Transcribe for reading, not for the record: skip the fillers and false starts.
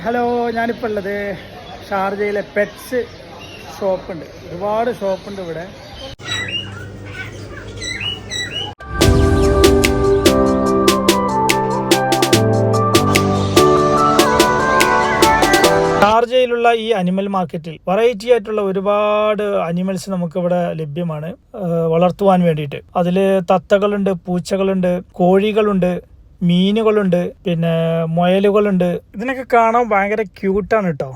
Hello, ഞാനിപ്പോൾ ഉള്ളത് ഷാർജയിലെ പെറ്റ്സ് ഷോപ്പുണ്ട്. ഒരുപാട് ഷോപ്പുണ്ട് ഇവിടെ. ഷാർജയിലുള്ള ഈ അനിമൽ മാർക്കറ്റിൽ വെറൈറ്റി ആയിട്ടുള്ള ഒരുപാട് അനിമൽസ് നമുക്കിവിടെ ലഭ്യമാണ് വളർത്തുവാൻ വേണ്ടിയിട്ട്. അതിൽ തത്തകളുണ്ട്, പൂച്ചകളുണ്ട്, കോഴികളുണ്ട്, മീനുകളുണ്ട്, പിന്നെ മുയലുകളുണ്ട്. ഇതിനൊക്കെ കാണാൻ ഭയങ്കര ക്യൂട്ടാണ് കേട്ടോ.